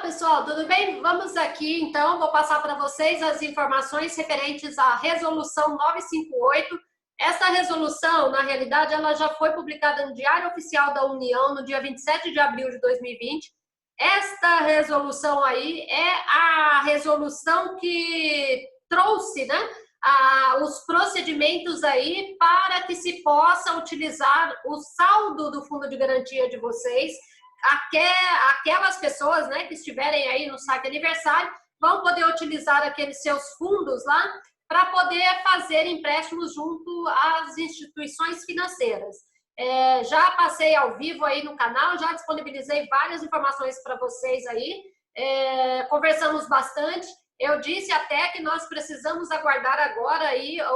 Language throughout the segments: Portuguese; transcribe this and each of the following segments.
pessoal, tudo bem? Vamos aqui, então, vou passar para vocês as informações referentes à Resolução 958. Essa resolução, na realidade, ela já foi publicada no Diário Oficial da União no dia 27 de abril de 2020. Esta resolução aí é a resolução que trouxe, né, os procedimentos aí para que se possa utilizar o saldo do Fundo de Garantia de vocês. Aquelas pessoas, né, que estiverem aí no saque aniversário vão poder utilizar aqueles seus fundos lá para poder fazer empréstimos junto às instituições financeiras. Já passei ao vivo aí no canal, já disponibilizei várias informações para vocês aí, conversamos bastante. Eu disse até que nós precisamos aguardar agora aí a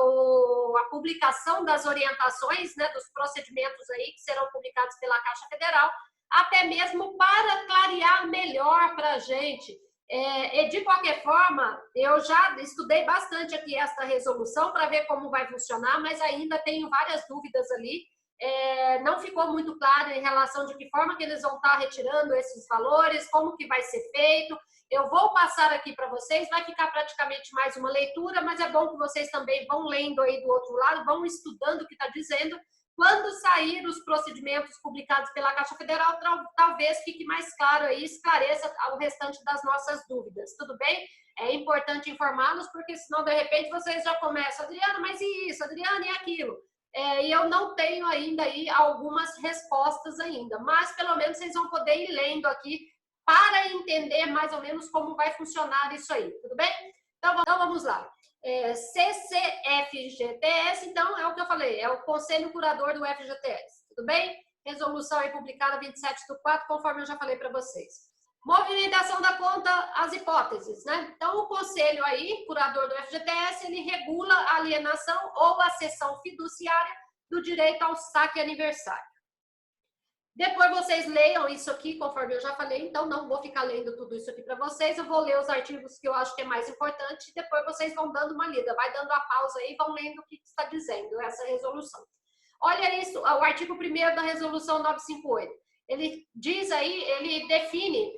publicação das orientações, né, dos procedimentos aí que serão publicados pela Caixa Federal, até mesmo para clarear melhor para a gente. E de qualquer forma, eu já estudei bastante aqui esta resolução para ver como vai funcionar, mas ainda tenho várias dúvidas ali. Não ficou muito claro em relação de que forma que eles vão estar retirando esses valores, como que vai ser feito. Eu vou passar aqui para vocês, vai ficar praticamente mais uma leitura, mas é bom que vocês também vão lendo aí do outro lado, vão estudando o que está dizendo. Quando sair os procedimentos publicados pela Caixa Federal, talvez fique mais claro aí, esclareça o restante das nossas dúvidas, tudo bem? É importante informá-los, porque senão, de repente, vocês já começam, Adriana, mas e isso? Adriana, e aquilo? E eu não tenho ainda aí algumas respostas ainda, mas pelo menos vocês vão poder ir lendo aqui para entender mais ou menos como vai funcionar isso aí, tudo bem? Então vamos lá. CCFGTS, então, é o que eu falei, é o Conselho Curador do FGTS, tudo bem? Resolução aí publicada 27/4, conforme eu já falei para vocês. Movimentação da conta, as hipóteses, né? Então, o Conselho aí, Curador do FGTS, ele regula a alienação ou a cessão fiduciária do direito ao saque aniversário. Depois vocês leiam isso aqui, conforme eu já falei, então não vou ficar lendo tudo isso aqui para vocês, eu vou ler os artigos que eu acho que é mais importante e depois vocês vão dando uma lida, vai dando a pausa aí e vão lendo o que está dizendo essa resolução. Olha isso, o artigo 1º da resolução 958, ele diz aí, ele define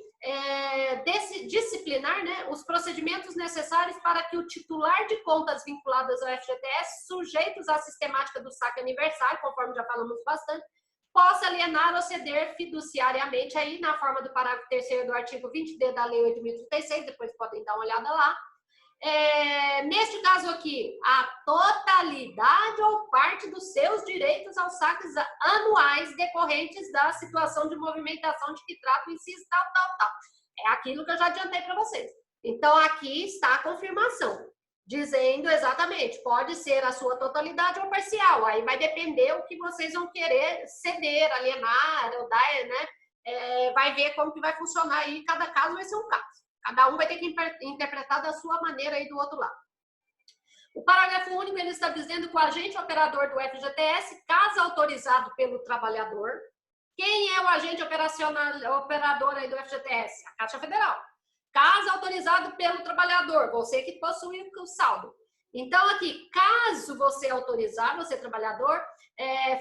disciplinar, né, os procedimentos necessários para que o titular de contas vinculadas ao FGTS, sujeitos à sistemática do saque aniversário, conforme já falamos bastante, possa alienar ou ceder fiduciariamente aí na forma do parágrafo 3º do artigo 20D da Lei 8.036, depois podem dar uma olhada lá. Neste caso aqui, a totalidade ou parte dos seus direitos aos saques anuais decorrentes da situação de movimentação de que trata o inciso tal. É aquilo que eu já adiantei para vocês. Então, aqui está a confirmação, dizendo exatamente, pode ser a sua totalidade ou parcial, aí vai depender o que vocês vão querer ceder, alienar, ou dar, né? Vai ver como que vai funcionar aí, cada caso vai ser um caso. Cada um vai ter que interpretar da sua maneira aí do outro lado. O parágrafo único, ele está dizendo que o agente operador do FGTS, caso autorizado pelo trabalhador, quem é o agente operador aí do FGTS? A Caixa Federal. Caso autorizado pelo trabalhador, você que possui o saldo. Então, aqui, caso você autorizar, você trabalhador,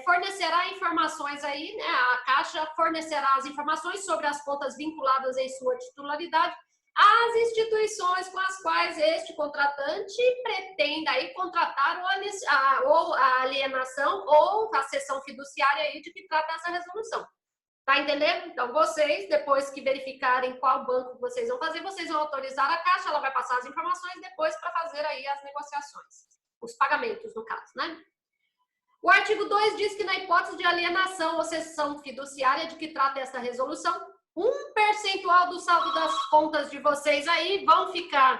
fornecerá informações aí, né? A Caixa fornecerá as informações sobre as contas vinculadas em sua titularidade às instituições com as quais este contratante pretende aí contratar ou a alienação ou a cessão fiduciária aí de que trata essa resolução. Tá entendendo? Então, vocês, depois que verificarem qual banco vocês vão fazer, vocês vão autorizar a Caixa, ela vai passar as informações depois para fazer aí as negociações, os pagamentos, no caso, né? O artigo 2 diz que na hipótese de alienação ou cessão fiduciária de que trata essa resolução, um percentual do saldo das contas de vocês aí vão ficar,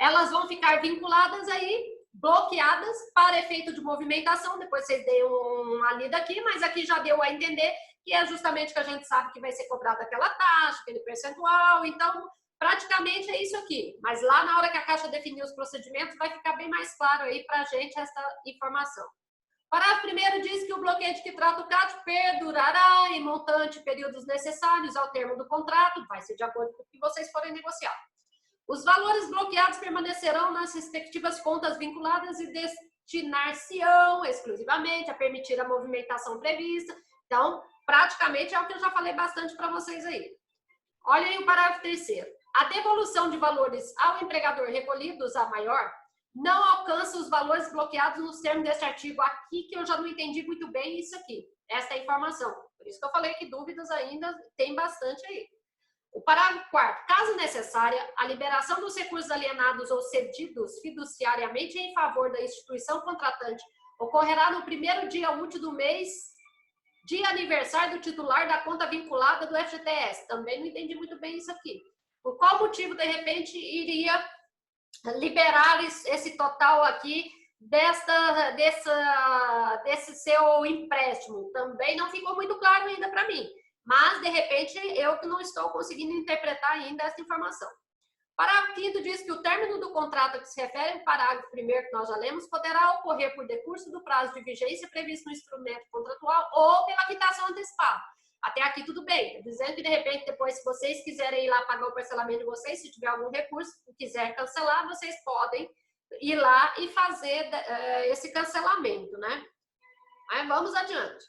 elas vão ficar vinculadas aí, bloqueadas para efeito de movimentação, depois vocês deem uma lida aqui, mas aqui já deu a entender que é justamente que a gente sabe que vai ser cobrada aquela taxa, aquele percentual, então praticamente é isso aqui, mas lá na hora que a Caixa definir os procedimentos vai ficar bem mais claro aí para a gente essa informação. O parágrafo 1º diz que o bloqueio de que trata o CAD perdurará em montante períodos necessários ao termo do contrato, vai ser de acordo com o que vocês forem negociar. Os valores bloqueados permanecerão nas respectivas contas vinculadas e destinar-se-ão exclusivamente a permitir a movimentação prevista. Então, praticamente é o que eu já falei bastante para vocês aí. Olha aí o parágrafo 3º. A devolução de valores ao empregador recolhidos a maior não alcança os valores bloqueados nos termos deste artigo. Aqui que eu já não entendi muito bem isso aqui, essa informação. Por isso que eu falei que dúvidas ainda tem bastante aí. O parágrafo 4º. Caso necessária, a liberação dos recursos alienados ou cedidos fiduciariamente em favor da instituição contratante ocorrerá no primeiro dia útil do mês de aniversário do titular da conta vinculada do FGTS. Também não entendi muito bem isso aqui. Por qual motivo, de repente, iria liberar esse total aqui desse seu empréstimo? Também não ficou muito claro ainda para mim. Mas, de repente, eu que não estou conseguindo interpretar ainda essa informação. Parágrafo 5º diz que o término do contrato a que se refere ao parágrafo 1º que nós já lemos poderá ocorrer por decurso do prazo de vigência previsto no instrumento contratual ou pela quitação antecipada. Até aqui tudo bem. Tá dizendo que, de repente, depois, se vocês quiserem ir lá pagar o parcelamento de vocês, se tiver algum recurso e quiser cancelar, vocês podem ir lá e fazer esse cancelamento, né? Aí vamos adiante.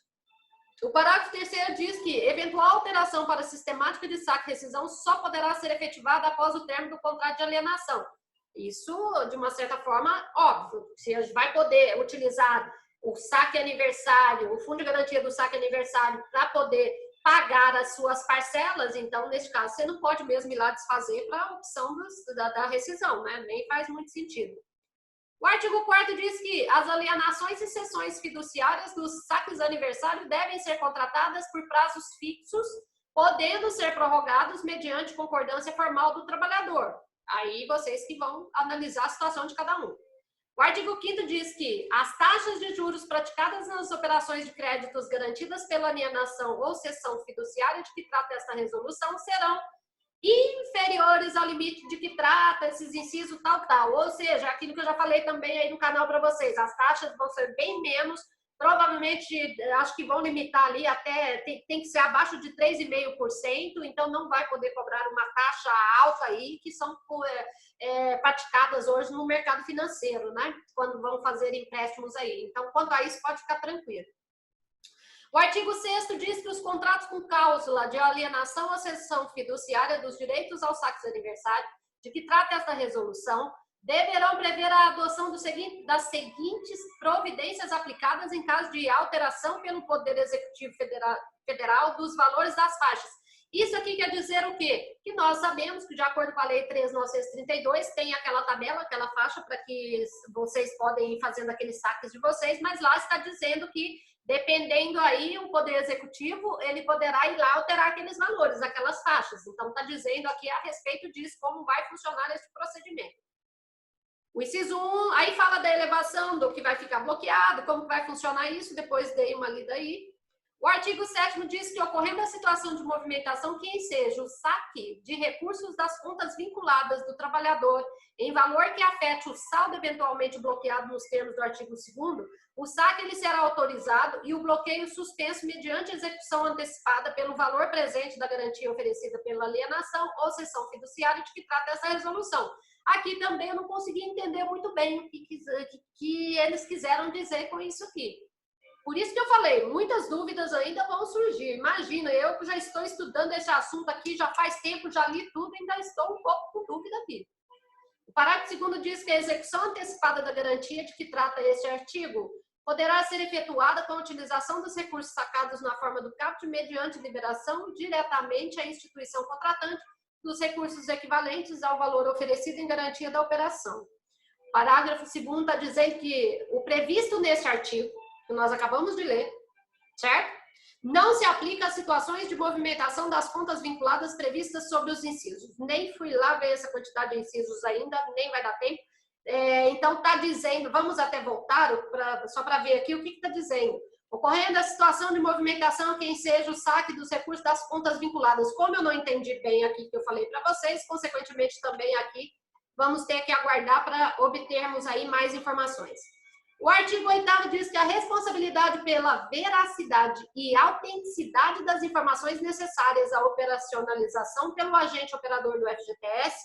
O parágrafo 3º diz que eventual alteração para a sistemática de saque e rescisão só poderá ser efetivada após o término do contrato de alienação. Isso, de uma certa forma, óbvio. Se a gente vai poder utilizar o saque aniversário, o fundo de garantia do saque aniversário para poder pagar as suas parcelas, então, neste caso, você não pode mesmo ir lá desfazer para a opção da rescisão, né? Nem faz muito sentido. O artigo 4º diz que as alienações e cessões fiduciárias dos saques aniversário devem ser contratadas por prazos fixos, podendo ser prorrogados mediante concordância formal do trabalhador. Aí vocês que vão analisar a situação de cada um. O artigo 5º diz que as taxas de juros praticadas nas operações de créditos garantidas pela alienação ou cessão fiduciária de que trata esta resolução serão inferiores ao limite de que trata esses incisos tal. Ou seja, aquilo que eu já falei também aí no canal para vocês, as taxas vão ser bem menos, provavelmente acho que vão limitar ali até, tem que ser abaixo de 3,5%, então não vai poder cobrar uma taxa alta aí, que são praticadas hoje no mercado financeiro, né? Quando vão fazer empréstimos aí. Então, quanto a isso, pode ficar tranquilo. O artigo 6º diz que os contratos com cláusula de alienação ou cessão fiduciária dos direitos aos saques aniversário, de que trata esta resolução, deverão prever a adoção das seguintes providências aplicadas em caso de alteração pelo Poder Executivo Federal dos valores das faixas. Isso aqui quer dizer o quê? Que nós sabemos que, de acordo com a Lei 3.932, tem aquela tabela, aquela faixa para que vocês podem ir fazendo aqueles saques de vocês, mas lá está dizendo que, dependendo aí, o Poder Executivo, ele poderá ir lá alterar aqueles valores, aquelas faixas. Então, está dizendo aqui a respeito disso, como vai funcionar esse procedimento. O inciso 1, aí fala da elevação, do que vai ficar bloqueado, como vai funcionar isso, depois dei uma lida aí. O artigo 7º diz que, ocorrendo a situação de movimentação que enseja o saque de recursos das contas vinculadas do trabalhador em valor que afete o saldo eventualmente bloqueado nos termos do artigo 2º, o saque ele será autorizado e o bloqueio suspenso mediante execução antecipada pelo valor presente da garantia oferecida pela alienação ou cessão fiduciária de que trata essa resolução. Aqui também eu não consegui entender muito bem o que eles quiseram dizer com isso aqui. Por isso que eu falei, muitas dúvidas ainda vão surgir. Imagina, eu que já estou estudando esse assunto aqui, já faz tempo, já li tudo, ainda estou um pouco com dúvida aqui. O parágrafo 2º diz que a execução antecipada da garantia de que trata este artigo poderá ser efetuada com a utilização dos recursos sacados na forma do caput mediante liberação diretamente à instituição contratante dos recursos equivalentes ao valor oferecido em garantia da operação. O parágrafo 2º está dizendo que o previsto neste artigo, que nós acabamos de ler, certo? Não se aplica a situações de movimentação das contas vinculadas previstas sobre os incisos. Nem fui lá ver essa quantidade de incisos ainda, nem vai dar tempo. Então, está dizendo, vamos até voltar, só para ver aqui o que está dizendo. Ocorrendo a situação de movimentação que enseja o saque dos recursos das contas vinculadas. Como eu não entendi bem aqui que eu falei para vocês, consequentemente também aqui vamos ter que aguardar para obtermos aí mais informações. O artigo 8º diz que a responsabilidade pela veracidade e autenticidade das informações necessárias à operacionalização pelo agente operador do FGTS,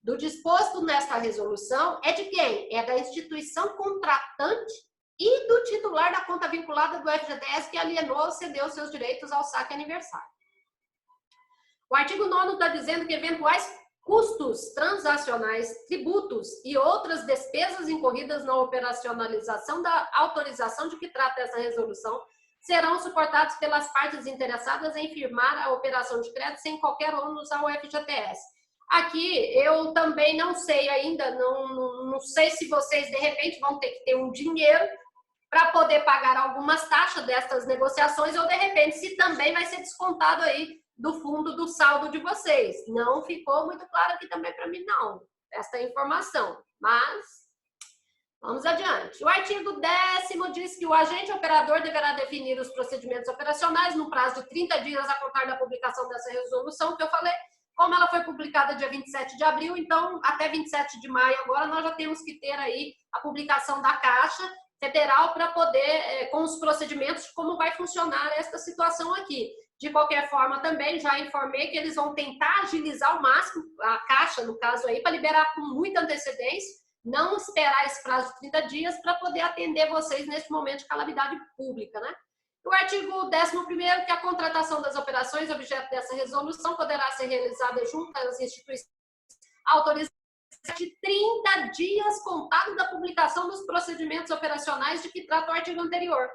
do disposto nesta resolução, é de quem? É da instituição contratante e do titular da conta vinculada do FGTS que alienou ou cedeu seus direitos ao saque aniversário. O artigo 9º está dizendo que eventuais custos transacionais, tributos e outras despesas incorridas na operacionalização da autorização de que trata essa resolução serão suportados pelas partes interessadas em firmar a operação de crédito sem qualquer ônus ao FGTS. Aqui eu também não sei ainda, não sei se vocês de repente vão ter que ter um dinheiro para poder pagar algumas taxas dessas negociações ou de repente se também vai ser descontado aí do fundo do saldo de vocês. Não ficou muito claro aqui também para mim não, esta informação, mas vamos adiante. O artigo 10º diz que o agente operador deverá definir os procedimentos operacionais no prazo de 30 dias a contar da publicação dessa resolução que eu falei. Como ela foi publicada dia 27 de abril, então até 27 de maio agora nós já temos que ter aí a publicação da Caixa Federal para poder, com os procedimentos, como vai funcionar esta situação aqui. De qualquer forma, também já informei que eles vão tentar agilizar ao máximo a Caixa, no caso aí, para liberar com muita antecedência, não esperar esse prazo de 30 dias para poder atender vocês nesse momento de calamidade pública, né? O artigo 11º, que a contratação das operações objeto dessa resolução poderá ser realizada junto às instituições autorizadas de 30 dias contado da publicação dos procedimentos operacionais de que trata o artigo anterior.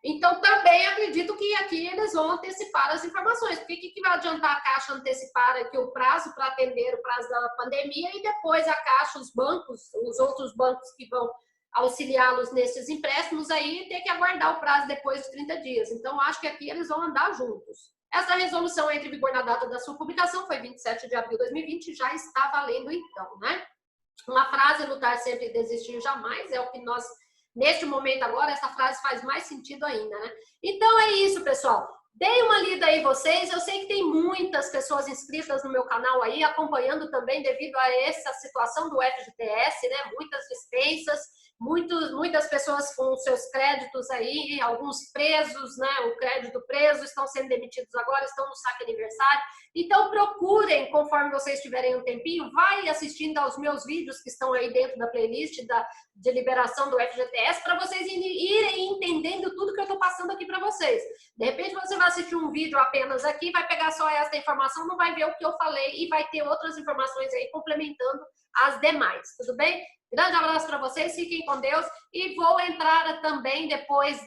Então, também acredito que aqui eles vão antecipar as informações. Porque o que vai adiantar a Caixa antecipar aqui o prazo para atender o prazo da pandemia e depois a Caixa, os bancos, os outros bancos que vão auxiliá-los nesses empréstimos aí, ter que aguardar o prazo depois de 30 dias. Então, acho que aqui eles vão andar juntos. Essa resolução entra em vigor na data da sua publicação, foi 27 de abril de 2020, já está valendo então, né? Uma frase, lutar sempre e desistir jamais, é o que nós, neste momento agora, essa frase faz mais sentido ainda, né? Então é isso, pessoal. Dei uma lida aí vocês, eu sei que tem muitas pessoas inscritas no meu canal aí, acompanhando também devido a essa situação do FGTS, né? Muitas dispensas, muitas pessoas com seus créditos aí, alguns presos, né? O crédito preso, estão sendo demitidos agora, estão no saque aniversário. Então procurem, conforme vocês tiverem um tempinho, vai assistindo aos meus vídeos que estão aí dentro da playlist de liberação do FGTS, para vocês irem entendendo tudo que eu estou passando aqui para vocês. De repente você vai assistir um vídeo apenas aqui, vai pegar só esta informação, não vai ver o que eu falei e vai ter outras informações aí complementando as demais, tudo bem? Grande abraço para vocês, fiquem com Deus e vou entrar também depois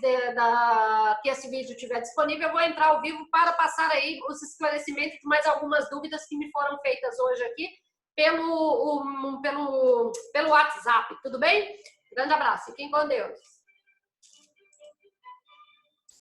que esse vídeo estiver disponível, eu vou entrar ao vivo para passar aí os esclarecimentos de mais algumas dúvidas que me foram feitas hoje aqui pelo WhatsApp, tudo bem? Grande abraço, fiquem com Deus.